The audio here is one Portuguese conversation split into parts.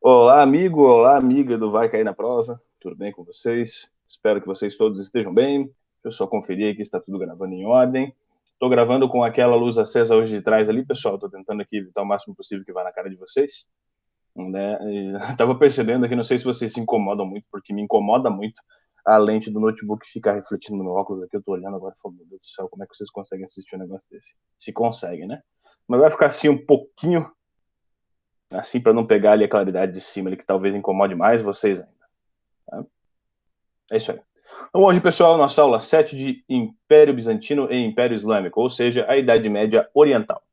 Olá, amigo, olá, amiga do Vai Cair na Prova. Tudo bem com vocês? Espero que vocês todos estejam bem. Deixa eu só conferir aqui se está tudo gravando em ordem. Estou gravando com aquela luz acesa hoje de trás ali, pessoal. Estou tentando aqui evitar o máximo possível que vá na cara de vocês. Né? Estava percebendo aqui, não sei se vocês se incomodam muito, porque me incomoda muito a lente do notebook ficar refletindo no meu óculos aqui. Eu estou olhando agora e falo, meu Deus do céu, como é que vocês conseguem assistir um negócio desse? Se conseguem, né? Mas vai ficar assim um pouquinho assim para não pegar ali a claridade de cima ali, que talvez incomode mais vocês ainda. Tá? É isso aí. Então, hoje, pessoal, nossa aula 7 de Império Bizantino e Império Islâmico, ou seja, a Idade Média Oriental.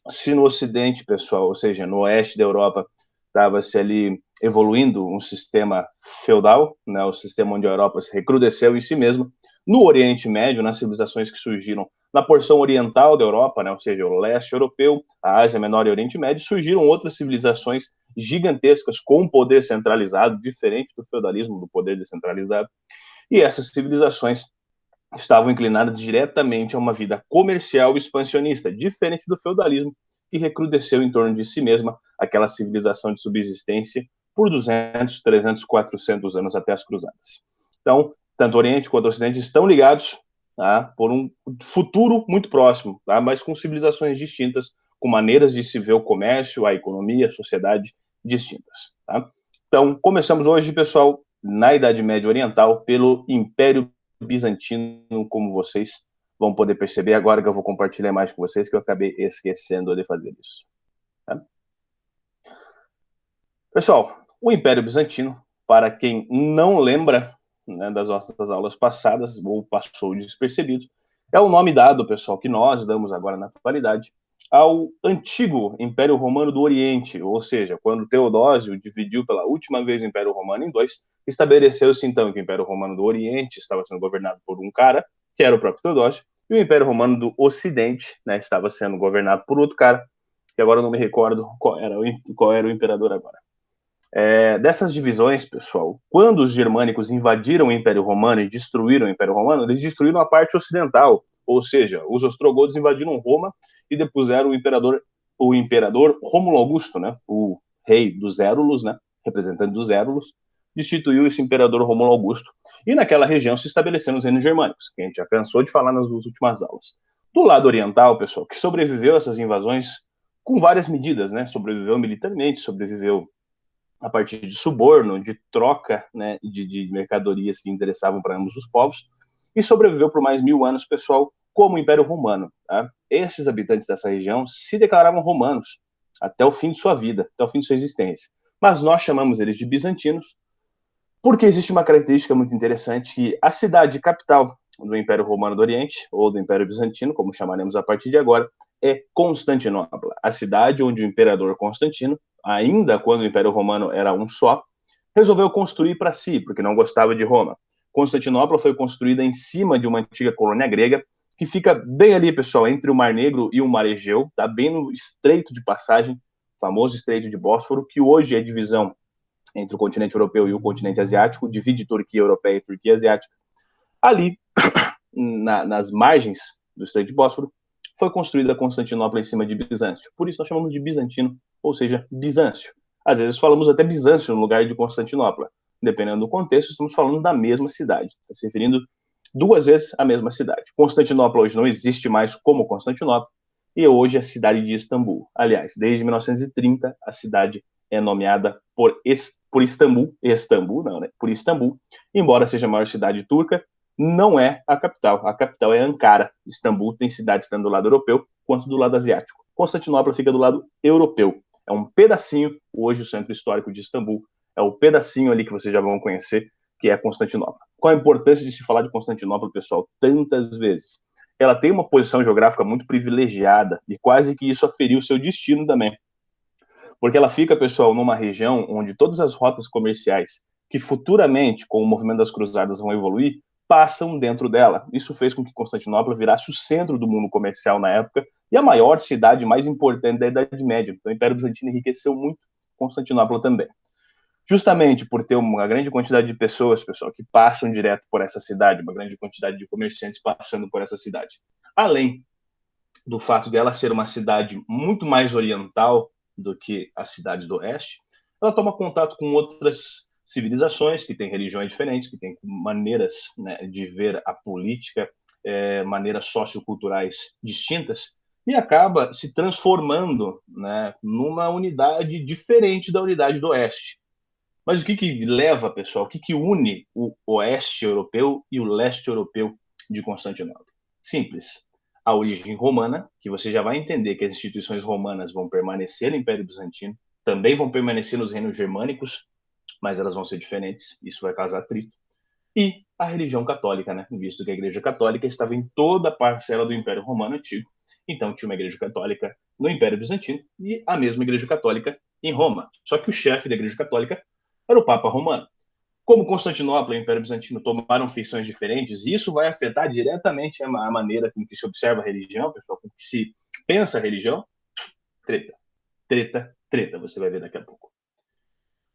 Se no Ocidente, pessoal, ou seja, no oeste da Europa, estava-se ali evoluindo um sistema feudal, né, o sistema onde a Europa se recrudesceu em si mesma, no Oriente Médio, nas civilizações que surgiram na porção oriental da Europa, né, ou seja, o leste europeu, a Ásia Menor e o Oriente Médio, surgiram outras civilizações gigantescas com um poder centralizado, diferente do feudalismo, do poder descentralizado, e essas civilizações estavam inclinadas diretamente a uma vida comercial e expansionista, diferente do feudalismo, que recrudesceu em torno de si mesma aquela civilização de subsistência por 200, 300, 400 anos até as cruzadas. Então, tanto o Oriente quanto o Ocidente estão ligados, tá, por um futuro muito próximo, tá, mas com civilizações distintas, com maneiras de se ver o comércio, a economia, a sociedade distintas. Tá? Então, começamos hoje, pessoal, na Idade Média Oriental, pelo Império Bizantino, como vocês vão poder perceber agora que eu vou compartilhar mais com vocês, que eu acabei esquecendo de fazer isso. Tá? Pessoal, o Império Bizantino, para quem não lembra, né, das nossas aulas passadas, ou passou despercebido, é o nome dado, pessoal, que nós damos agora na atualidade, ao antigo Império Romano do Oriente, ou seja, quando Teodósio dividiu pela última vez o Império Romano em dois, estabeleceu-se então que o Império Romano do Oriente estava sendo governado por um cara, que era o próprio Teodósio, e o Império Romano do Ocidente, né, estava sendo governado por outro cara, que agora eu não me recordo qual era o imperador agora. Dessas divisões, pessoal, quando os germânicos invadiram o Império Romano e destruíram o Império Romano, eles destruíram a parte ocidental, ou seja, os ostrogodos invadiram Roma e depuseram o imperador Rômulo Augusto, né, o rei dos Érulos, né, representante dos Érulos, destituiu esse imperador Rômulo Augusto. E naquela região se estabeleceram os reinos germânicos, que a gente já cansou de falar nas últimas aulas. Do lado oriental, pessoal, que sobreviveu a essas invasões com várias medidas, né, sobreviveu militarmente, sobreviveu a partir de suborno, de troca, né, de mercadorias que interessavam para ambos os povos, e sobreviveu por mais 1000 anos, pessoal, como Império Romano. Tá? Esses habitantes dessa região se declaravam romanos até o fim de sua vida, até o fim de sua existência. Mas nós chamamos eles de bizantinos, porque existe uma característica muito interessante que a cidade capital do Império Romano do Oriente, ou do Império Bizantino, como chamaremos a partir de agora, é Constantinopla, a cidade onde o imperador Constantino, ainda quando o Império Romano era um só, resolveu construir para si, porque não gostava de Roma. Constantinopla foi construída em cima de uma antiga colônia grega, que fica bem ali, pessoal, entre o Mar Negro e o Mar Egeu, tá bem no estreito de passagem, famoso estreito de Bósforo, que hoje é divisão entre o continente europeu e o continente asiático, divide Turquia europeia e Turquia asiática. Ali, nas margens do Estreito de Bósforo, foi construída Constantinopla em cima de Bizâncio. Por isso nós chamamos de bizantino, ou seja, Bizâncio. Às vezes falamos até Bizâncio no lugar de Constantinopla. Dependendo do contexto, estamos falando da mesma cidade, se referindo duas vezes à mesma cidade. Constantinopla hoje não existe mais como Constantinopla, e hoje é a cidade de Istambul. Aliás, desde 1930, a cidade é nomeada por Istambul, não, né? Por Istambul, embora seja a maior cidade turca, não é a capital. A capital é Ankara. Istambul tem cidades tanto do lado europeu quanto do lado asiático. Constantinopla fica do lado europeu. É um pedacinho, hoje o centro histórico de Istambul, é o pedacinho ali que vocês já vão conhecer, que é Constantinopla. Qual a importância de se falar de Constantinopla, pessoal, tantas vezes? Ela tem uma posição geográfica muito privilegiada e quase que isso aferiu o seu destino também. Porque ela fica, pessoal, numa região onde todas as rotas comerciais que futuramente, com o movimento das cruzadas, vão evoluir, passam dentro dela. Isso fez com que Constantinopla virasse o centro do mundo comercial na época e a maior cidade mais importante da Idade Média. Então, o Império Bizantino enriqueceu muito Constantinopla também. Justamente por ter uma grande quantidade de pessoas, pessoal, que passam direto por essa cidade, uma grande quantidade de comerciantes passando por essa cidade. Além do fato de ela ser uma cidade muito mais oriental, do que as cidades do Oeste, ela toma contato com outras civilizações que têm religiões diferentes, que têm maneiras, né, de ver a política, maneiras socioculturais distintas, e acaba se transformando, né, numa unidade diferente da unidade do Oeste. Mas o que leva, pessoal, o que une o Oeste europeu e o Leste europeu de Constantinopla? Simples. A origem romana, que você já vai entender que as instituições romanas vão permanecer no Império Bizantino, também vão permanecer nos reinos germânicos, mas elas vão ser diferentes, isso vai causar atrito. E a religião católica, né? Visto que a Igreja Católica estava em toda a parcela do Império Romano Antigo, então tinha uma Igreja Católica no Império Bizantino e a mesma Igreja Católica em Roma. Só que o chefe da Igreja Católica era o Papa Romano. Como Constantinopla e o Império Bizantino tomaram feições diferentes, isso vai afetar diretamente a maneira com que se observa a religião, pessoal, com que se pensa a religião. Treta, treta, treta, você vai ver daqui a pouco.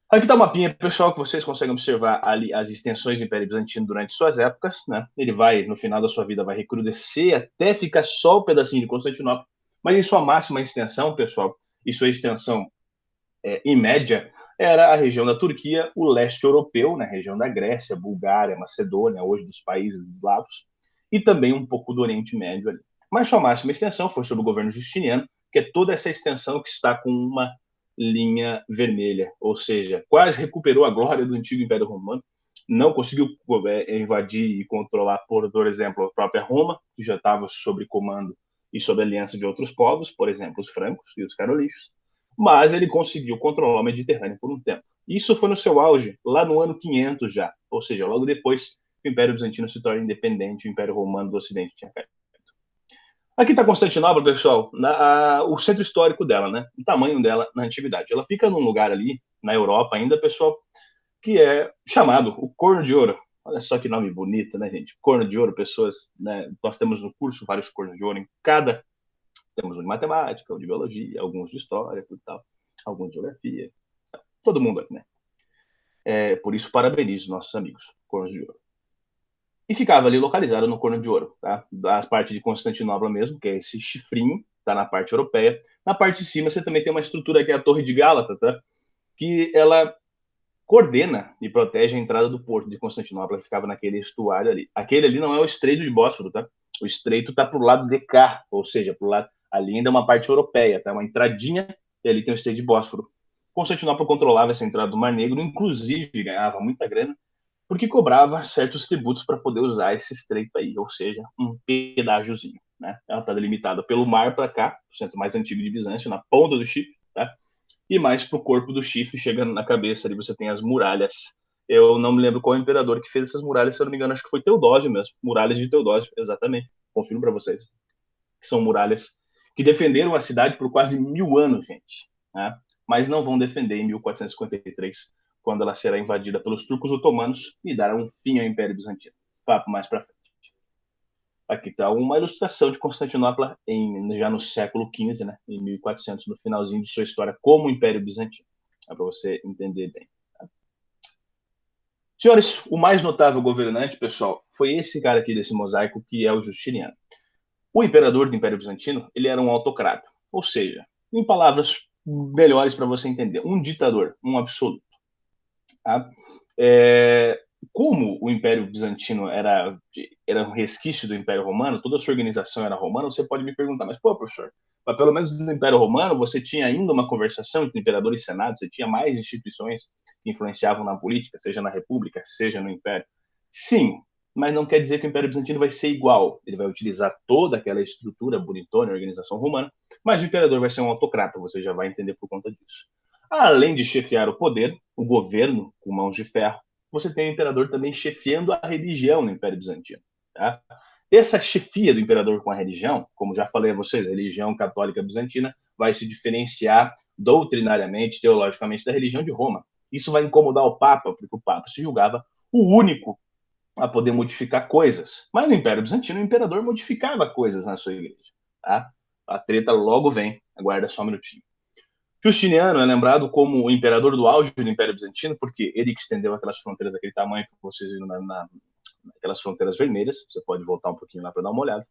Aqui está o mapinha, pessoal, que vocês conseguem observar ali as extensões do Império Bizantino durante suas épocas, né? Ele vai, no final da sua vida, vai recrudescer até ficar só o pedacinho de Constantinopla, mas em sua máxima extensão, pessoal, e sua extensão em média, era a região da Turquia, o leste europeu, né, região da Grécia, Bulgária, Macedônia, hoje dos países eslavos, e também um pouco do Oriente Médio ali. Mas sua máxima extensão foi sob o governo Justiniano, que é toda essa extensão que está com uma linha vermelha, ou seja, quase recuperou a glória do antigo Império Romano, não conseguiu invadir e controlar, por exemplo, a própria Roma, que já estava sob comando e sob aliança de outros povos, por exemplo, os francos e os carolinhos, mas ele conseguiu controlar o Mediterrâneo por um tempo. Isso foi no seu auge, lá no ano 500 já, ou seja, logo depois que o Império Bizantino se torna independente, o Império Romano do Ocidente tinha caído. Aqui está Constantinopla, pessoal, o centro histórico dela, né? O tamanho dela na antiguidade. Ela fica num lugar ali, na Europa ainda, pessoal, que é chamado o Corno de Ouro. Olha só que nome bonito, né, gente? Corno de Ouro, pessoas, né? Nós temos no curso vários cornos de ouro em cada. Temos um de matemática, um de biologia, alguns de história, tudo tal, alguns de geografia. Todo mundo aqui, né? Por isso, parabenizo nossos amigos, Cornos de Ouro. E ficava ali localizado no Corno de Ouro, tá? Da parte de Constantinopla mesmo, que é esse chifrinho, tá na parte europeia. Na parte de cima você também tem uma estrutura que é a Torre de Gálata, tá? Que ela coordena e protege a entrada do porto de Constantinopla, que ficava naquele estuário ali. Aquele ali não é o Estreito de Bósforo, tá? O estreito tá pro lado de cá, ou seja, pro lado ali ainda é uma parte europeia, tá? Uma entradinha e ali tem o Estreito de Bósforo. Constantinopla controlava essa entrada do Mar Negro, inclusive ganhava muita grana, porque cobrava certos tributos para poder usar esse estreito aí, ou seja, um pedágiozinho, né? Ela está delimitada pelo mar para cá, o centro mais antigo de Bizâncio, na ponta do chifre, tá? E mais para o corpo do chifre, chegando na cabeça ali, você tem as muralhas. Eu não me lembro qual imperador que fez essas muralhas, se eu não me engano, acho que foi Teodósio mesmo. Muralhas de Teodósio, exatamente. Confirmo para vocês. Que são muralhas que defenderam a cidade por quase 1000 anos, gente. Né? Mas não vão defender em 1453, quando ela será invadida pelos turcos otomanos e dará um fim ao Império Bizantino. Papo mais para frente. Aqui está uma ilustração de Constantinopla já no século XV, né, em 1400, no finalzinho de sua história como Império Bizantino. É para você entender bem. Tá? Senhores, o mais notável governante, pessoal, foi esse cara aqui desse mosaico, que é o Justiniano. O imperador do Império Bizantino, ele era um autocrata, ou seja, em palavras melhores para você entender, um ditador, um absoluto. Tá? Como o Império Bizantino era um resquício do Império Romano, toda a sua organização era romana, você pode me perguntar, mas pô, professor, mas pelo menos no Império Romano você tinha ainda uma conversação entre imperador e senado, você tinha mais instituições que influenciavam na política, seja na República, seja no Império. Sim, mas não quer dizer que o Império Bizantino vai ser igual. Ele vai utilizar toda aquela estrutura bonitona, organização romana, mas o imperador vai ser um autocrata, você já vai entender por conta disso. Além de chefiar o poder, o governo com mãos de ferro, você tem o imperador também chefiando a religião no Império Bizantino. Tá? Essa chefia do imperador com a religião, como já falei a vocês, a religião católica bizantina vai se diferenciar doutrinariamente, teologicamente, da religião de Roma. Isso vai incomodar o Papa, porque o Papa se julgava o único a poder modificar coisas. Mas no Império Bizantino, o imperador modificava coisas na sua igreja. Tá? A treta logo vem, aguarda só um minutinho. Justiniano é lembrado como o imperador do auge do Império Bizantino, porque ele que estendeu aquelas fronteiras daquele tamanho que vocês viram naquelas fronteiras vermelhas. Você pode voltar um pouquinho lá para dar uma olhada.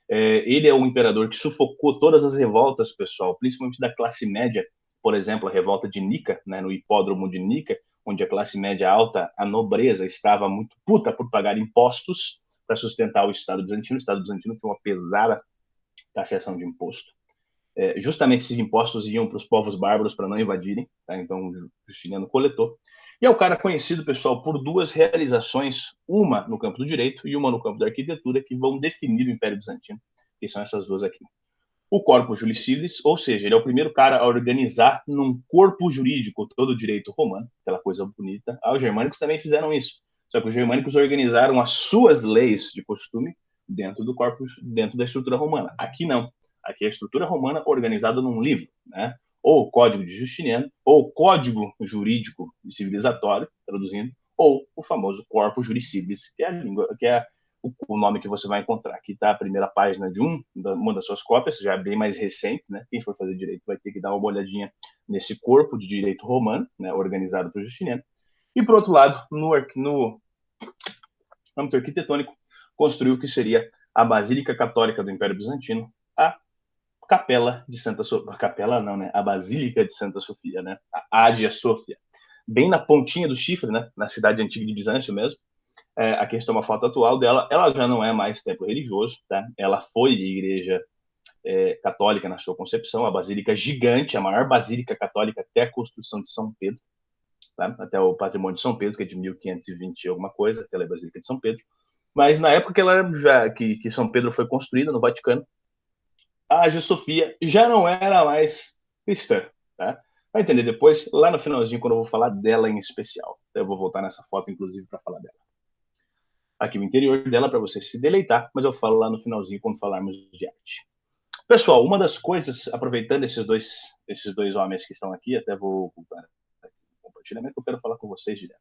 Ele é o imperador que sufocou todas as revoltas, pessoal, principalmente da classe média, por exemplo, a revolta de Nica, né, no hipódromo de Nica, onde a classe média alta, a nobreza, estava muito puta por pagar impostos para sustentar o Estado bizantino. O Estado bizantino tem uma pesada taxação de imposto. Justamente esses impostos iam para os povos bárbaros para não invadirem, tá? Então o Justiniano coletou. E é o cara conhecido, pessoal, por duas realizações, uma no campo do direito e uma no campo da arquitetura, que vão definir o Império Bizantino, que são essas duas aqui. O Corpus Juris Civilis, ou seja, ele é o primeiro cara a organizar num corpo jurídico todo o direito romano, aquela coisa bonita. Os germânicos também fizeram isso, só que os germânicos organizaram as suas leis de costume dentro do corpus, dentro da estrutura romana. Aqui não. Aqui é a estrutura romana organizada num livro, né? Ou Código de Justiniano, ou Código Jurídico Civilizatório, traduzindo, ou o famoso Corpus Juris Civilis, que é a língua, que é o nome que você vai encontrar. Aqui está a primeira página de uma das suas cópias, já bem mais recente, né? Quem for fazer direito vai ter que dar uma olhadinha nesse corpo de direito romano, né? Organizado por Justiniano. E, por outro lado, no âmbito arquitetônico, construiu o que seria a Basílica Católica do Império Bizantino, a Capela de Santa Sofia. Capela não, né? A Basílica de Santa Sofia, né? A Hagia Sophia. Bem na pontinha do chifre, né? Na cidade antiga de Bizâncio mesmo. Aqui está uma foto atual dela. Ela já não é mais templo religioso, tá? Ela foi igreja católica na sua concepção, a basílica gigante, a maior basílica católica até a construção de São Pedro, tá? Até o patrimônio de São Pedro, que é de 1520 e alguma coisa, aquela é a Basílica de São Pedro. Mas na época que São Pedro foi construída no Vaticano, a Hagia Sofia já não era mais cristã, tá? Vai entender depois, lá no finalzinho, quando eu vou falar dela em especial. Eu vou voltar nessa foto, inclusive, para falar dela. Aqui o interior dela para você se deleitar, mas eu falo lá no finalzinho quando falarmos de arte. Pessoal, uma das coisas, aproveitando esses dois homens que estão aqui, até vou ocultar o compartilhamento, eu quero falar com vocês direto.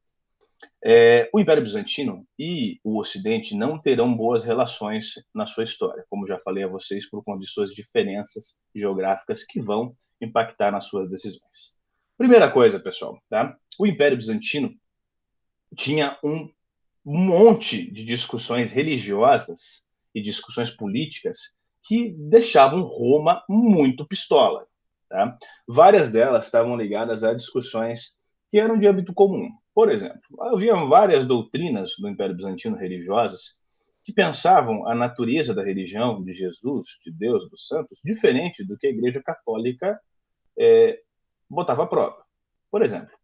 O Império Bizantino e o Ocidente não terão boas relações na sua história, como já falei a vocês, por conta de suas diferenças geográficas que vão impactar nas suas decisões. Primeira coisa, pessoal, tá? O Império Bizantino tinha um monte de discussões religiosas e discussões políticas que deixavam Roma muito pistola. Tá? Várias delas estavam ligadas a discussões que eram de âmbito comum. Por exemplo, havia várias doutrinas do Império Bizantino religiosas que pensavam a natureza da religião de Jesus, de Deus, dos santos, diferente do que a Igreja Católica botava à prova. Por exemplo,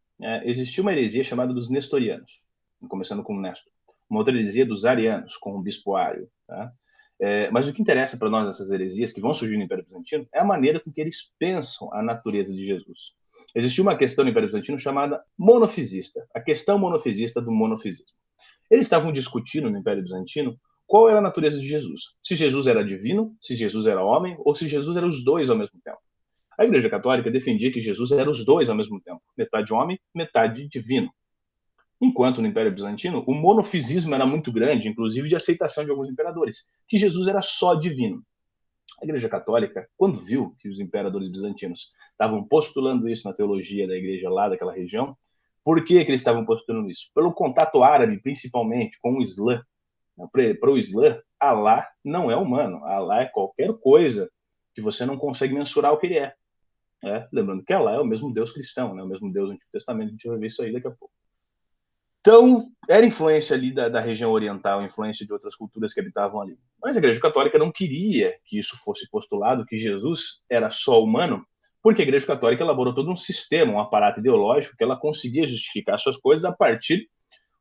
existia uma heresia chamada dos nestorianos, começando com o Néstor. Uma outra heresia dos arianos, com o bispo Ário. Tá? Mas o que interessa para nós nessas heresias que vão surgir no Império Bizantino é a maneira com que eles pensam a natureza de Jesus. Existiu uma questão no Império Bizantino chamada monofisista, a questão monofisista do monofisismo. Eles estavam discutindo no Império Bizantino qual era a natureza de Jesus. Se Jesus era divino, se Jesus era homem, ou se Jesus era os dois ao mesmo tempo. A Igreja Católica defendia que Jesus era os dois ao mesmo tempo, metade homem, metade divino. Enquanto no Império Bizantino, o monofisismo era muito grande, inclusive de aceitação de alguns imperadores, que Jesus era só divino. A Igreja Católica, quando viu que os imperadores bizantinos estavam postulando isso na teologia da igreja lá daquela região, por que eles estavam postulando isso? Pelo contato árabe, principalmente, com o Islã. Para o Islã, Alá não é humano. Alá é qualquer coisa que você não consegue mensurar o que ele é. Lembrando que Alá é o mesmo Deus cristão, né? O mesmo Deus do Antigo Testamento, a gente vai ver isso aí daqui a pouco. Então, era influência ali da região oriental, influência de outras culturas que habitavam ali. Mas a Igreja Católica não queria que isso fosse postulado, que Jesus era só humano, porque a Igreja Católica elaborou todo um sistema, um aparato ideológico, que ela conseguia justificar suas coisas a partir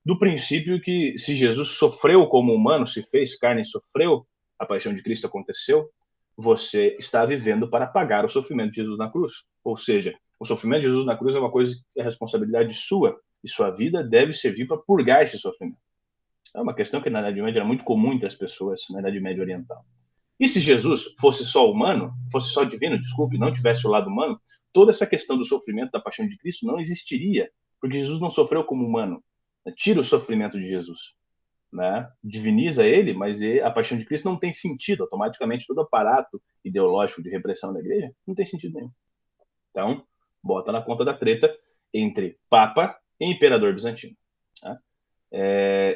do princípio que se Jesus sofreu como humano, se fez carne e sofreu, a paixão de Cristo aconteceu, você está vivendo para pagar o sofrimento de Jesus na cruz. Ou seja, o sofrimento de Jesus na cruz é uma coisa que é responsabilidade sua, e sua vida deve servir para purgar esse sofrimento. É uma questão que na Idade Média era muito comum entre as pessoas, na Idade Média Oriental. E se Jesus fosse só humano, fosse só divino, desculpe, não tivesse o lado humano, toda essa questão do sofrimento da paixão de Cristo não existiria, porque Jesus não sofreu como humano. Tira o sofrimento de Jesus. Né? Diviniza ele, mas a paixão de Cristo não tem sentido. Automaticamente, todo aparato ideológico de repressão da igreja não tem sentido nenhum. Então, bota na conta da treta entre Papa e Imperador Bizantino. Tá?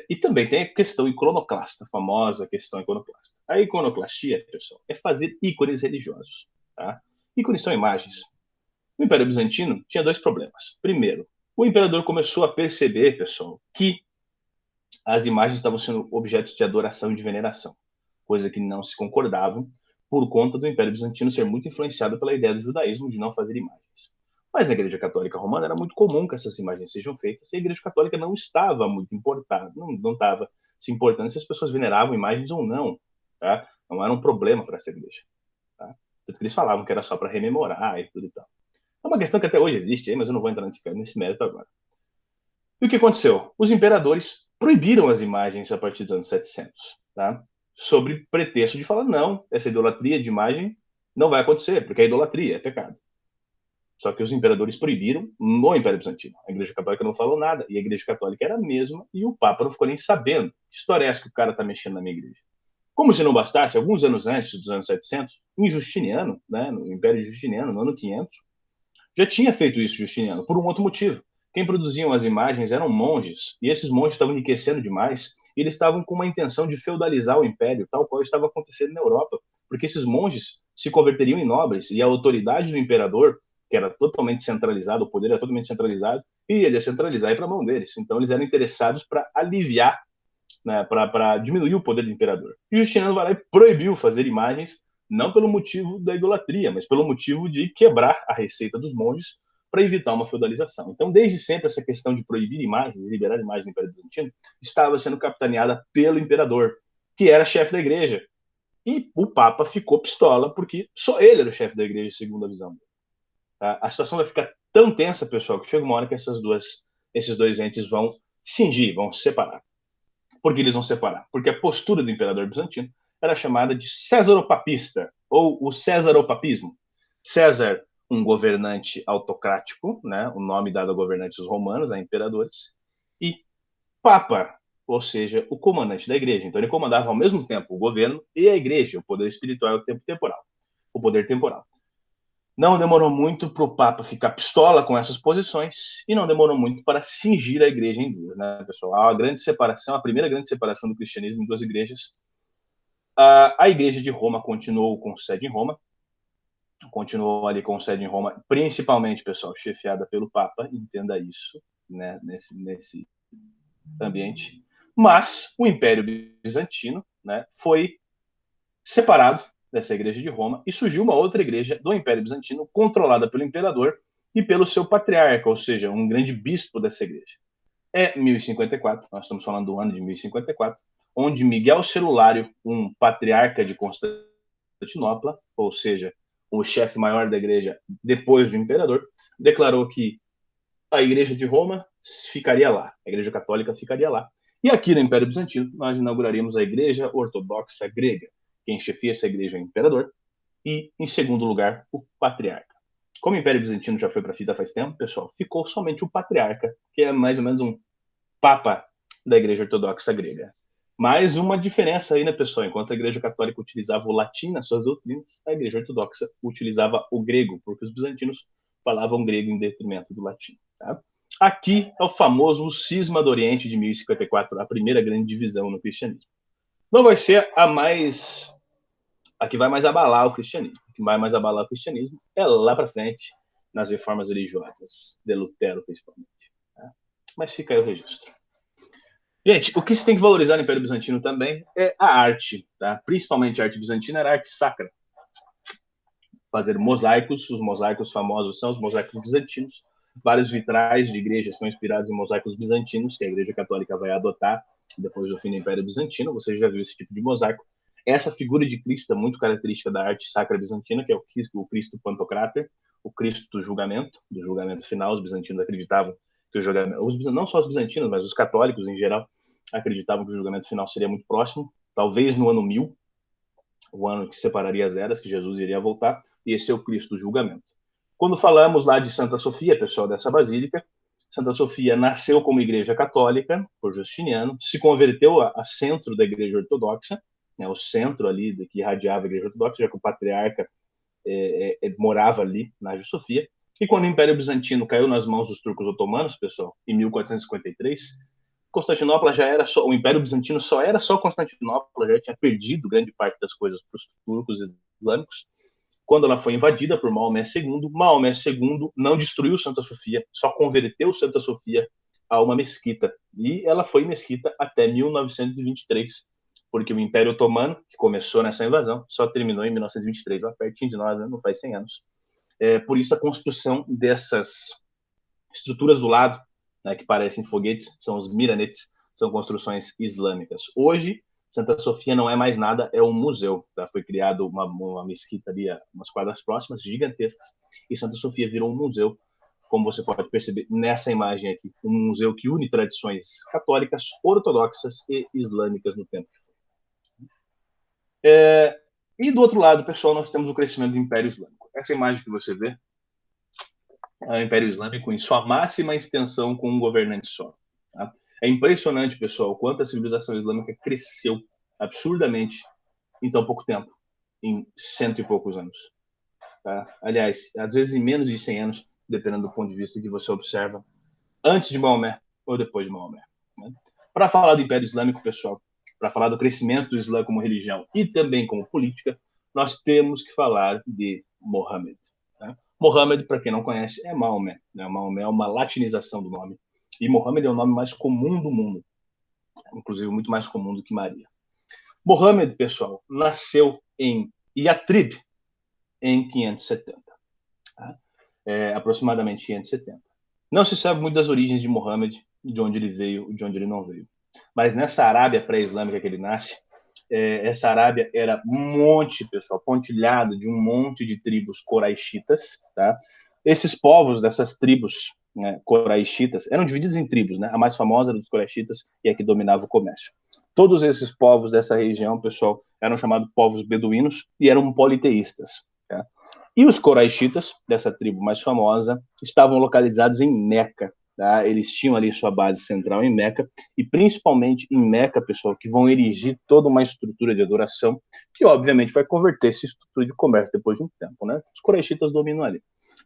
E também tem a questão iconoclasta, a famosa questão iconoclasta. A iconoclastia, pessoal, é fazer ícones religiosos. Tá? Ícones são imagens. O Império Bizantino tinha dois problemas. Primeiro, o imperador começou a perceber, pessoal, que as imagens estavam sendo objetos de adoração e de veneração, coisa que não se concordavam por conta do Império Bizantino ser muito influenciado pela ideia do judaísmo de não fazer imagens. Mas na Igreja Católica Romana era muito comum que essas imagens sejam feitas, e a Igreja Católica não estava muito importada, não estava se importando se as pessoas veneravam imagens ou não, tá? Não era um problema para essa igreja, tá? Tanto que eles falavam que era só para rememorar e tudo e tal. É uma questão que até hoje existe, mas eu não vou entrar nesse mérito agora. E o que aconteceu? Os imperadores proibiram as imagens a partir dos anos 700, tá? Sob pretexto de falar, não, essa idolatria de imagem não vai acontecer, porque é idolatria, é pecado. Só que os imperadores proibiram no Império Bizantino. A Igreja Católica não falou nada, e a Igreja Católica era a mesma, e o Papa não ficou nem sabendo. Que história é essa que o cara tá mexendo na minha igreja? Como se não bastasse, alguns anos antes dos anos 700, em Justiniano, né, no Império Justiniano, no ano 500, já tinha feito isso Justiniano, por um outro motivo. Quem produziam as imagens eram monges, e esses monges estavam enriquecendo demais, e eles estavam com uma intenção de feudalizar o império, tal qual estava acontecendo na Europa, porque esses monges se converteriam em nobres, e a autoridade do imperador, que era totalmente centralizado, o poder era totalmente centralizado, ia descentralizar e para a mão deles. Então eles eram interessados para aliviar, né, para diminuir o poder do imperador. E Justiniano vai lá e proibiu fazer imagens, não pelo motivo da idolatria, mas pelo motivo de quebrar a receita dos monges para evitar uma feudalização. Então, desde sempre, essa questão de proibir imagens, liberar imagens no Império Bizantino, estava sendo capitaneada pelo imperador, que era chefe da igreja. E o Papa ficou pistola, porque só ele era o chefe da igreja, segundo a visão dele. A situação vai ficar tão tensa, pessoal, que chega uma hora que esses dois entes vão cingir, vão se separar. Por que eles vão separar? Porque a postura do imperador bizantino era chamada de césaropapista, ou o césaropapismo. César, um governante autocrático, né, o nome dado a governantes romanos, a imperadores, e Papa, ou seja, o comandante da igreja. Então ele comandava ao mesmo tempo o governo e a igreja, o poder espiritual e o tempo temporal, o poder temporal. Não demorou muito para o Papa ficar pistola com essas posições e não demorou muito para cingir a igreja em duas, né, pessoal? Há uma grande separação, a primeira grande separação do cristianismo em duas igrejas. A igreja de Roma continuou com sede em Roma, continuou ali com sede em Roma, principalmente, pessoal, chefiada pelo Papa, entenda isso, né, nesse ambiente. Mas o Império Bizantino, né, foi separado dessa igreja de Roma e surgiu uma outra igreja do Império Bizantino controlada pelo imperador e pelo seu patriarca, ou seja, um grande bispo dessa igreja. É 1054, nós estamos falando do ano de 1054, onde Miguel Celulário, um patriarca de Constantinopla, ou seja, o chefe maior da igreja depois do imperador, declarou que a igreja de Roma ficaria lá, a igreja católica ficaria lá. E aqui no Império Bizantino, nós inauguraríamos a igreja ortodoxa grega. Quem chefia essa igreja é o imperador e, em segundo lugar, o patriarca. Como o Império Bizantino já foi para a fita faz tempo, pessoal, ficou somente o patriarca, que é mais ou menos um papa da igreja ortodoxa grega. Mais uma diferença aí, né, pessoal? Enquanto a igreja católica utilizava o latim nas suas doutrinas, a igreja ortodoxa utilizava o grego, porque os bizantinos falavam grego em detrimento do latim. Tá? Aqui é o famoso cisma do Oriente de 1054, a primeira grande divisão no cristianismo. Não vai ser a que vai mais abalar o cristianismo. A que vai mais abalar o cristianismo é lá para frente, nas reformas religiosas, de Lutero, principalmente. Tá? Mas fica aí o registro. Gente, o que se tem que valorizar no Império Bizantino também é a arte, tá? Principalmente a arte bizantina era a arte sacra. Fazer mosaicos, os mosaicos famosos são os mosaicos bizantinos. Vários vitrais de igrejas são inspirados em mosaicos bizantinos, que a Igreja Católica vai adotar depois do fim do Império Bizantino. Você já viu esse tipo de mosaico. Essa figura de Cristo é muito característica da arte sacra bizantina, que é o Cristo Pantocrátor, o Cristo do julgamento final. Os bizantinos acreditavam que o julgamento, não só os bizantinos, mas os católicos em geral, acreditavam que o julgamento final seria muito próximo, talvez no ano 1000, o ano que separaria as eras, que Jesus iria voltar, e esse é o Cristo do julgamento. Quando falamos lá de Santa Sofia, pessoal dessa basílica, Santa Sofia nasceu como igreja católica, por Justiniano, se converteu a centro da igreja ortodoxa, né, o centro ali que irradiava a igreja ortodoxa, já que o patriarca morava ali na Hagia Sofia. E quando o Império Bizantino caiu nas mãos dos turcos otomanos, pessoal, em 1453, Constantinopla já era só, o Império Bizantino só era só Constantinopla, já tinha perdido grande parte das coisas para os turcos islâmicos. quando ela foi invadida por Maomé II não destruiu Santa Sofia, só converteu Santa Sofia a uma mesquita. E ela foi mesquita até 1923, porque o Império Otomano, que começou nessa invasão, só terminou em 1923, lá pertinho de nós, né? Não faz 100 anos. Por isso a construção dessas estruturas do lado, né, que parecem foguetes, são os miranetes, são construções islâmicas. Hoje, Santa Sofia não é mais nada, é um museu. Tá? Foi criado uma mesquita ali, umas quadras próximas, gigantescas, e Santa Sofia virou um museu, como você pode perceber nessa imagem aqui, um museu que une tradições católicas, ortodoxas e islâmicas no tempo que foi. E do outro lado, pessoal, nós temos o crescimento do Império Islâmico. Essa imagem que você vê é o Império Islâmico em sua máxima extensão com um governante só. Tá? É impressionante, pessoal, quanto a civilização islâmica cresceu absurdamente em tão pouco tempo, em 100 e poucos anos. Tá? Aliás, às vezes em menos de 100 anos, dependendo do ponto de vista que você observa, antes de Maomé ou depois de Maomé. Né? Para falar do Império Islâmico, pessoal, para falar do crescimento do Islã como religião e também como política, nós temos que falar de Mohammed. Né? Mohammed, para quem não conhece, é Maomé. Né? Maomé é uma latinização do nome. E Mohammed é o nome mais comum do mundo, inclusive muito mais comum do que Maria. Mohammed, pessoal, nasceu em Yatrib em 570. Tá? Aproximadamente 570. Não se sabe muito das origens de Mohammed, de onde ele veio, de onde ele não veio. Mas nessa Arábia pré-islâmica que ele nasce, essa Arábia era pessoal, pontilhado de um monte de tribos coraixitas, tá? Esses povos dessas tribos, né, coraixitas eram divididos em tribos, né? A mais famosa era dos coraixitas e a que dominava o comércio. Todos esses povos dessa região, pessoal, eram chamados povos beduínos e eram politeístas. Tá? E os coraixitas, dessa tribo mais famosa, estavam localizados em Meca. Tá? Eles tinham ali sua base central em Meca, e principalmente em Meca, pessoal, que vão erigir toda uma estrutura de adoração, que obviamente vai converter essa estrutura de comércio depois de um tempo. Né? Os coraixitas dominam ali.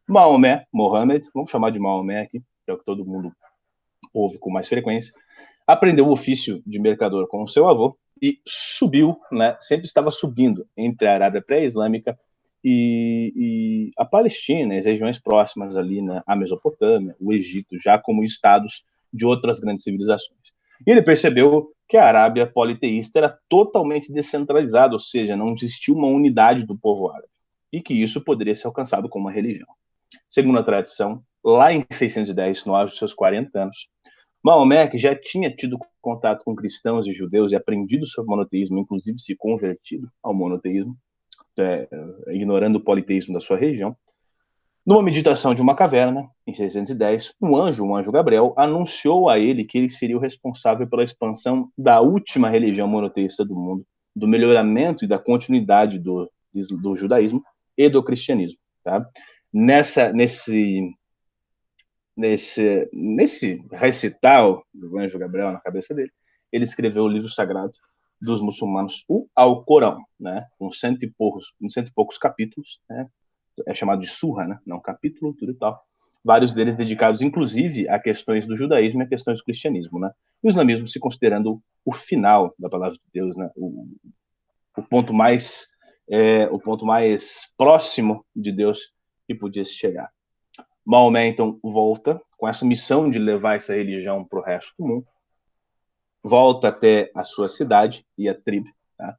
Maomé, Mohammed, vamos chamar de Maomé aqui, que é o que todo mundo ouve com mais frequência, aprendeu o ofício de mercador com o seu avô e subiu, né, sempre estava subindo entre a Arábia pré-islâmica e a Palestina, as regiões próximas ali, né, a Mesopotâmia, o Egito, já como estados de outras grandes civilizações. E ele percebeu que a Arábia politeísta era totalmente descentralizada, ou seja, não existia uma unidade do povo árabe, e que isso poderia ser alcançado com uma religião. Segundo a tradição, lá em 610, no auge dos seus 40 anos, Maomé, que já tinha tido contato com cristãos e judeus e aprendido sobre o monoteísmo, inclusive se convertido ao monoteísmo, ignorando o politeísmo da sua região, numa meditação de uma caverna, em 610, um anjo Gabriel, anunciou a ele que ele seria o responsável pela expansão da última religião monoteísta do mundo, do melhoramento e da continuidade do judaísmo e do cristianismo. Tá? Nesse recital do anjo Gabriel na cabeça dele, ele escreveu o livro sagrado dos muçulmanos, o Alcorão, né, com cento e poucos capítulos, né, é chamado de surra, né, não capítulo, tudo e tal, vários deles dedicados, inclusive, a questões do judaísmo e a questões do cristianismo, né, o islamismo se considerando o final da palavra de Deus, né, o ponto mais próximo de Deus que podia se chegar. Maomé, então, volta com essa missão de levar essa religião para o resto do mundo, volta até a sua cidade, Yatrib, tá?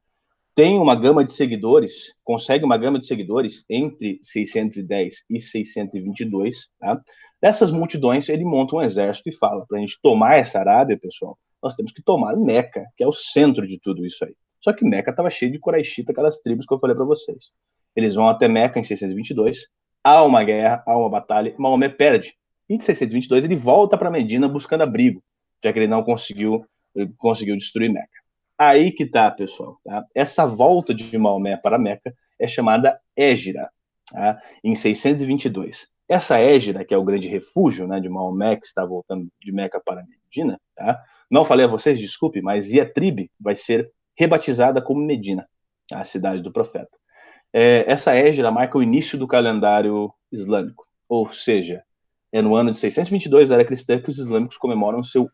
Tem uma gama de seguidores, consegue uma gama de seguidores entre 610 e 622, tá? Dessas multidões, ele monta um exército e fala, para a gente tomar essa Arábia, pessoal, nós temos que tomar Meca, que é o centro de tudo isso aí. Só que Meca estava cheio de Quraishita, aquelas tribos que eu falei para vocês. Eles vão até Meca em 622, há uma guerra, há uma batalha, Maomé perde. E em 622 ele volta para Medina buscando abrigo, já que ele não conseguiu destruir Meca. Aí que tá, pessoal. Tá? Essa volta de Maomé para Meca é chamada Égira, tá? Em 622. Essa Égira, que é o grande refúgio, né, de Maomé, que está voltando de Meca para Medina, tá? Não falei a vocês, desculpe, mas Yatrib vai ser rebatizada como Medina, a cidade do profeta. Essa Égira marca o início do calendário islâmico, ou seja, é no ano de 622 da era cristã que os islâmicos comemoram seu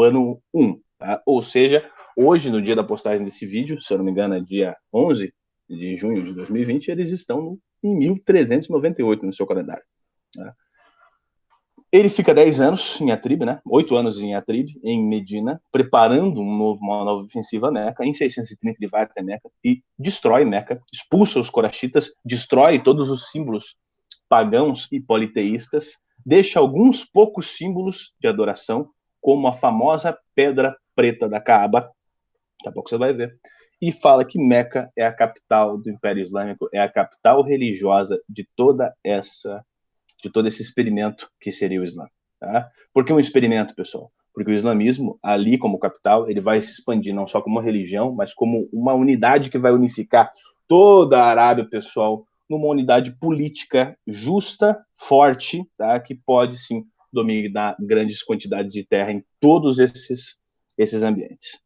ano 1. Tá? Ou seja, hoje, no dia da postagem desse vídeo, se eu não me engano é dia 11 de junho de 2020, eles estão em 1398 no seu calendário. Né? Ele fica 10 anos em Atrib, né? 8 anos em Atrib, em Medina, preparando uma nova ofensiva a Meca. Em 630 ele vai até Meca e destrói Meca, expulsa os coraxitas, destrói todos os símbolos pagãos e politeístas, deixa alguns poucos símbolos de adoração, como a famosa pedra preta da Kaaba, daqui a pouco você vai ver, e fala que Meca é a capital do Império Islâmico, é a capital religiosa de todo esse experimento que seria o Islã. Tá? Por que um experimento, pessoal? Porque o islamismo, ali como capital, ele vai se expandir não só como uma religião, mas como uma unidade que vai unificar toda a Arábia, pessoal, numa unidade política justa, forte, tá? Que pode, sim, dominar grandes quantidades de terra em todos esses ambientes.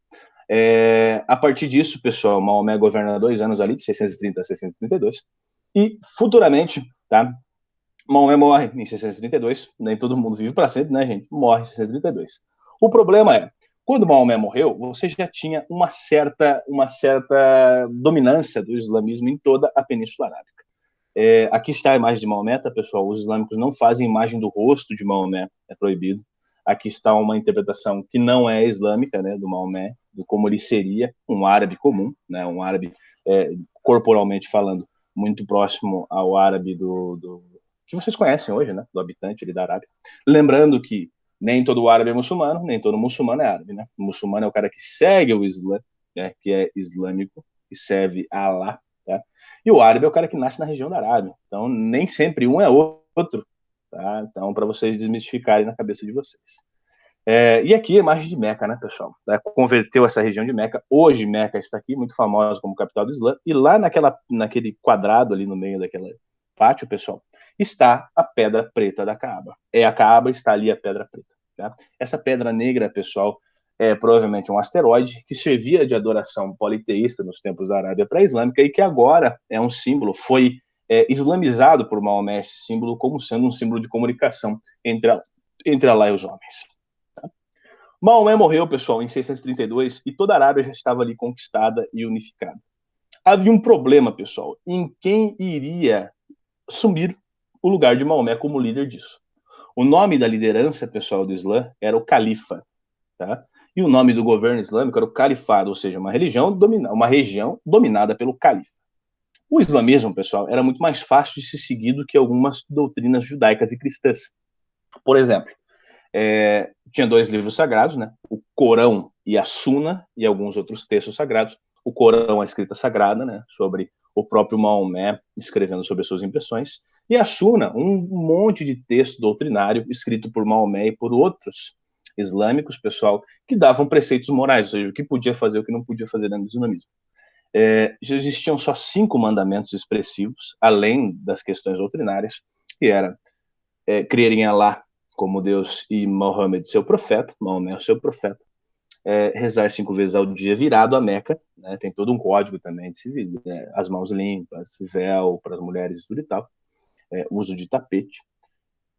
A partir disso, pessoal, Maomé governa 2 anos ali, de 630 a 632, e futuramente, tá? Maomé morre em 632, nem todo mundo vive para sempre, né, gente? Morre em 632. O problema é, quando Maomé morreu, você já tinha uma certa dominância do islamismo em toda a Península Arábica. Aqui está a imagem de Maomé, tá, pessoal? Os islâmicos não fazem imagem do rosto de Maomé, é proibido. Aqui está uma interpretação que não é islâmica, né, do Maomé, de como ele seria um árabe comum, né, um árabe corporalmente falando muito próximo ao árabe que vocês conhecem hoje, né, do habitante ali da Arábia. Lembrando que nem todo árabe é muçulmano, nem todo muçulmano é árabe, né? O muçulmano é o cara que segue o Islã, né, que é islâmico, que serve a Alá, tá? E o árabe é o cara que nasce na região da Arábia. Então, nem sempre um é outro, tá? Então, para vocês desmistificarem na cabeça de vocês. E aqui a imagem de Meca, né, pessoal? Converteu essa região de Meca. Hoje, Meca está aqui, muito famosa como capital do Islã. E lá naquele quadrado ali no meio daquele pátio, pessoal, está a pedra preta da Kaaba. A Kaaba, está ali a pedra preta. Tá? Essa pedra negra, pessoal, é provavelmente um asteroide que servia de adoração politeísta nos tempos da Arábia pré-islâmica e que agora é um símbolo, foi islamizado por Maomé, esse símbolo, como sendo um símbolo de comunicação entre Allah e os homens. Tá? Maomé morreu, pessoal, em 632 e toda a Arábia já estava ali conquistada e unificada. Havia um problema, pessoal, em quem iria assumir o lugar de Maomé como líder disso. O nome da liderança, pessoal, do Islã era o Califa, tá? E o nome do governo islâmico era o Califado, ou seja, uma região dominada pelo Califa. O islamismo, pessoal, era muito mais fácil de se seguir do que algumas doutrinas judaicas e cristãs. Por exemplo, tinha 2 livros sagrados, né? O Corão e a Suna, e alguns outros textos sagrados. O Corão, a escrita sagrada, né? Sobre o próprio Maomé escrevendo sobre as suas impressões. E a Suna, um monte de texto doutrinário escrito por Maomé e por outros islâmicos, pessoal, que davam preceitos morais, ou seja, o que podia fazer, o que não podia fazer dentro do islamismo. Já existiam só 5 mandamentos expressivos, além das questões doutrinárias, que era crer em Allah como Deus e Mohammed seu profeta, Maomé seu profeta, rezar 5 vezes ao dia virado a Meca, né? Tem todo um código também de civil, né? As mãos limpas, véu para as mulheres e tudo e tal, uso de tapete,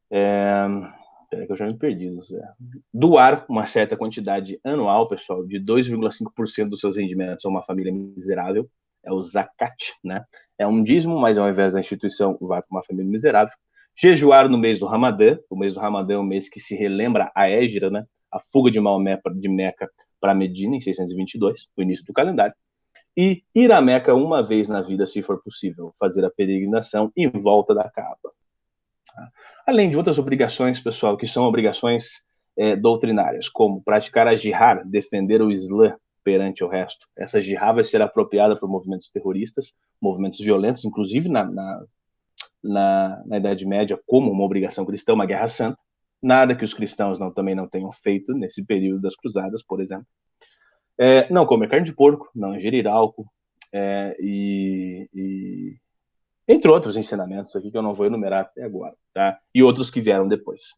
peraí que eu já me perdi, doar uma certa quantidade anual, pessoal, de 2,5% dos seus rendimentos a uma família miserável, é o zakat, né? É um dízimo, mas ao invés da instituição vai para uma família miserável. Jejuar no mês do Ramadã, o mês do Ramadã é um mês que se relembra a Hégira, né? A fuga de Maomé de Meca para Medina, em 622, o início do calendário. E ir a Meca uma vez na vida, se for possível, fazer a peregrinação em volta da Kaaba. Além de outras obrigações, pessoal, que são obrigações doutrinárias, como praticar a jihad, defender o Islã perante o resto. Essa jihad vai ser apropriada por movimentos terroristas, movimentos violentos, inclusive na Idade Média, como uma obrigação cristã, uma guerra santa. Nada que os cristãos também não tenham feito nesse período das cruzadas, por exemplo. Não comer carne de porco, não ingerir álcool, entre outros ensinamentos aqui que eu não vou enumerar até agora, tá? E outros que vieram depois.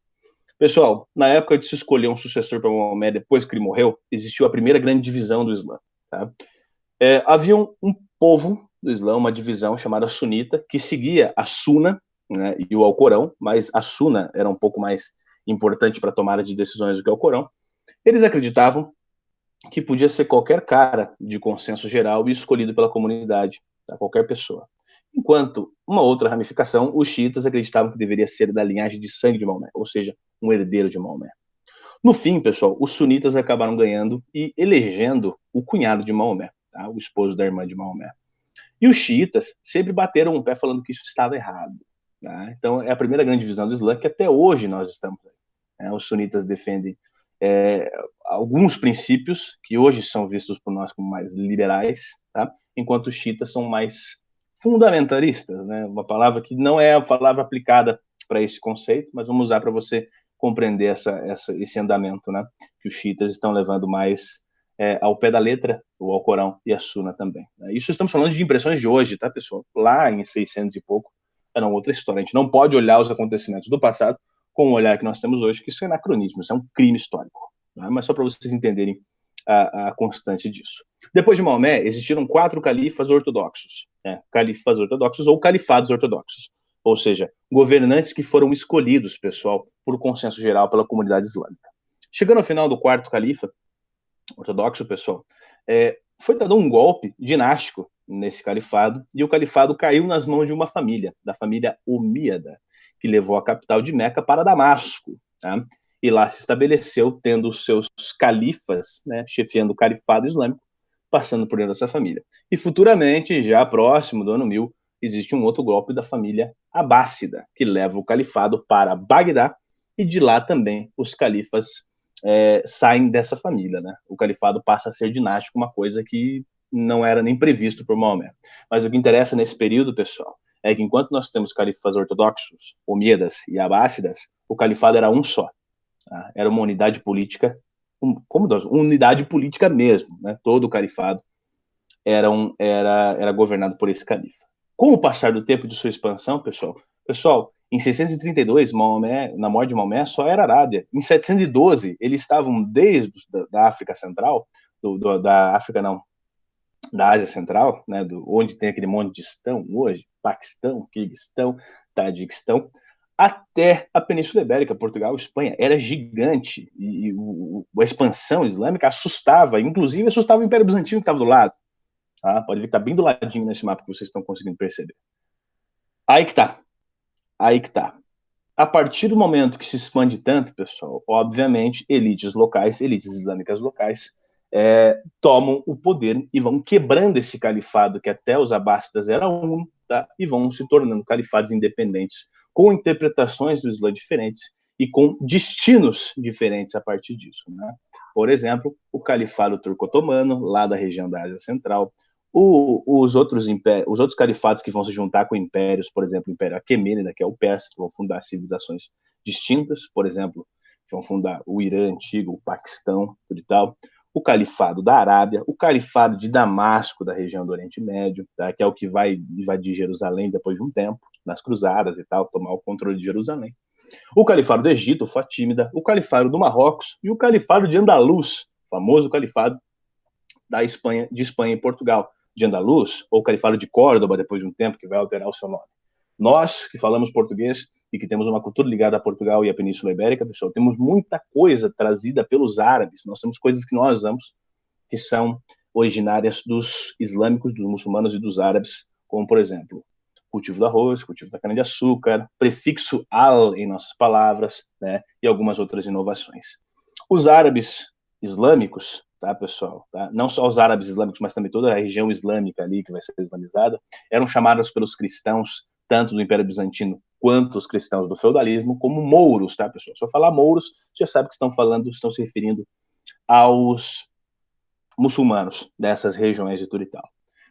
Pessoal, na época de se escolher um sucessor para Maomé depois que ele morreu, existiu a primeira grande divisão do Islã, tá? Havia um povo do Islã, uma divisão chamada sunita, que seguia a Suna, né, e o Alcorão, mas a Suna era um pouco mais importante para a tomada de decisões do que o Alcorão. Eles acreditavam que podia ser qualquer cara de consenso geral e escolhido pela comunidade tá? Qualquer pessoa. Enquanto uma outra ramificação, os xiitas acreditavam que deveria ser da linhagem de sangue de Maomé, ou seja, um herdeiro de Maomé. No fim, pessoal, os sunitas acabaram ganhando e elegendo o cunhado de Maomé, tá? O esposo da irmã de Maomé. E os xiitas sempre bateram o pé falando que isso estava errado. Tá? Então, é a primeira grande divisão do Islã que até hoje nós estamos aí. Os sunitas defendem alguns princípios que hoje são vistos por nós como mais liberais, tá? Enquanto os xiitas são mais fundamentalistas, né? Uma palavra que não é a palavra aplicada para esse conceito, mas vamos usar para você compreender esse andamento, né? Que os xiitas estão levando mais ao pé da letra, o Alcorão e a Suna também. Isso estamos falando de impressões de hoje, tá, pessoal? Lá em 600 e pouco, era outra história. A gente não pode olhar os acontecimentos do passado com o olhar que nós temos hoje, que isso é anacronismo, isso é um crime histórico. Tá? Mas só para vocês entenderem a constante disso. Depois de Maomé, existiram 4 califas ortodoxos. Califas ortodoxos ou califados ortodoxos. Ou seja, governantes que foram escolhidos, pessoal, por consenso geral pela comunidade islâmica. Chegando ao final do 4º califa ortodoxo, pessoal, foi dado um golpe dinástico nesse califado, e o califado caiu nas mãos de uma família, da família Omíada, que levou a capital de Meca para Damasco, tá? E lá se estabeleceu, tendo os seus califas, né, chefiando o califado islâmico, passando por dentro dessa família. E futuramente, já próximo do ano 1000, existe um outro golpe da família Abássida, que leva o califado para Bagdá, e de lá também os califas saem dessa família, né? O califado passa a ser dinástico, uma coisa que não era nem previsto por Maomé. Mas o que interessa nesse período, pessoal, é que enquanto nós temos califas ortodoxos, omíadas e abássidas, o califado era um só. Tá? Era uma unidade política, unidade política mesmo, né? Todo o califado era governado por esse califa. Com o passar do tempo de sua expansão, pessoal, em 632, Maomé, na morte de Maomé, só era Arábia. Em 712, eles estavam desde da África Central, da Ásia Central, né, onde tem aquele monte de estão hoje, Paquistão, Quirguistão, Tadiquistão, até a Península Ibérica, Portugal, Espanha, era gigante, e a expansão islâmica assustava, inclusive assustava o Império Bizantino que estava do lado. Tá? Pode ver que está bem do ladinho nesse mapa que vocês estão conseguindo perceber. Aí que tá. A partir do momento que se expande tanto, pessoal, obviamente, elites islâmicas locais, tomam o poder e vão quebrando esse califado que até os abássidas era um, tá? E vão se tornando califados independentes, com interpretações do Islã diferentes e com destinos diferentes a partir disso, né? Por exemplo, o califado turco-otomano, lá da região da Ásia Central, os outros califados que vão se juntar com impérios, por exemplo, o Império Aquemênida, que é o persa, que vão fundar civilizações distintas, por exemplo, que vão fundar o Irã antigo, o Paquistão, tudo e tal, o Califado da Arábia, o Califado de Damasco, da região do Oriente Médio, tá? Que é o que vai invadir Jerusalém depois de um tempo, nas cruzadas e tal, tomar o controle de Jerusalém. O Califado do Egito, o Fatímida, o Califado do Marrocos e o Califado de Andaluz, famoso Califado de Espanha e Portugal, de Andaluz, ou Califado de Córdoba, depois de um tempo, que vai alterar o seu nome. Nós, que falamos português e que temos uma cultura ligada a Portugal e a Península Ibérica, pessoal, temos muita coisa trazida pelos árabes. Nós temos coisas que nós usamos, que são originárias dos islâmicos, dos muçulmanos e dos árabes, como, por exemplo, cultivo do arroz, cultivo da cana-de-açúcar, prefixo al em nossas palavras, né, e algumas outras inovações. Os árabes islâmicos, tá, pessoal? Tá? Não só os árabes islâmicos, mas também toda a região islâmica ali que vai ser islamizada, eram chamados pelos cristãos, tanto do Império Bizantino quanto os cristãos do feudalismo, como mouros, tá, pessoal? Se eu falar mouros, já sabe que estão se referindo aos muçulmanos dessas regiões e tudo e tal.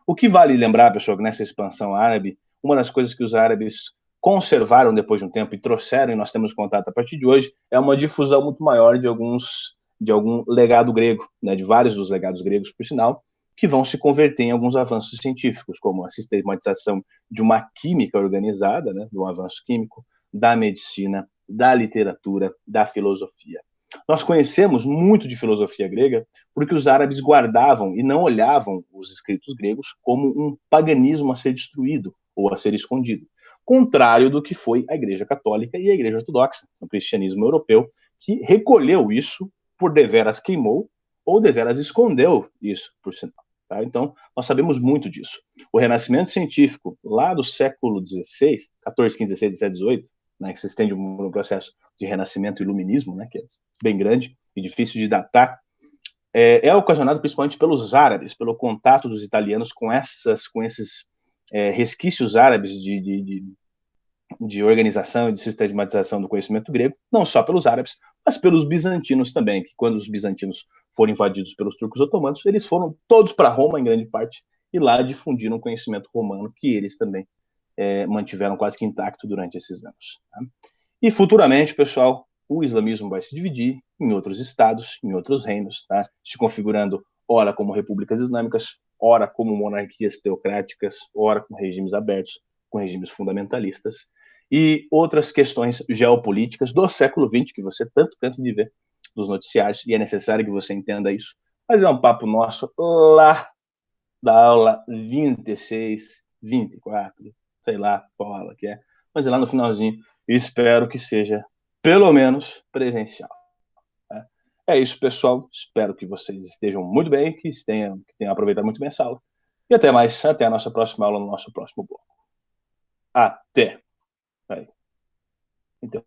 O que vale lembrar, pessoal, que nessa expansão árabe, uma das coisas que os árabes conservaram depois de um tempo e trouxeram, e nós temos contato a partir de hoje, é uma difusão muito maior de algum legado grego, né, de vários dos legados gregos, por sinal, que vão se converter em alguns avanços científicos, como a sistematização de uma química organizada, né, de um avanço químico, da medicina, da literatura, da filosofia. Nós conhecemos muito de filosofia grega porque os árabes guardavam e não olhavam os escritos gregos como um paganismo a ser destruído ou a ser escondido, contrário do que foi a Igreja Católica e a Igreja Ortodoxa, o cristianismo europeu, que recolheu isso, por deveras queimou ou deveras escondeu isso, por sinal. Tá? Então, nós sabemos muito disso. O renascimento científico, lá do século XVI, 14, 15, 16, 17, 18, né, que se estende no processo de renascimento e iluminismo, né, que é bem grande e difícil de datar, é ocasionado principalmente pelos árabes, pelo contato dos italianos com esses resquícios árabes de organização e de sistematização do conhecimento grego, não só pelos árabes, mas pelos bizantinos também, que quando os bizantinos foram invadidos pelos turcos otomanos, eles foram todos para Roma, em grande parte, e lá difundiram o conhecimento romano, que eles também mantiveram quase que intacto durante esses anos. Tá? E futuramente, pessoal, o islamismo vai se dividir em outros estados, em outros reinos, tá? Se configurando ora como repúblicas islâmicas, ora como monarquias teocráticas, ora com regimes abertos, com regimes fundamentalistas, e outras questões geopolíticas do século XX, que você tanto cansa de ver nos noticiários, e é necessário que você entenda isso. Mas é um papo nosso lá da aula 26, 24, sei lá qual aula que é, mas é lá no finalzinho, e espero que seja pelo menos presencial. Né? É isso, pessoal. Espero que vocês estejam muito bem, que tenham aproveitado muito bem essa aula. E até mais, até a nossa próxima aula, no nosso próximo bloco. Até. Aí. Então.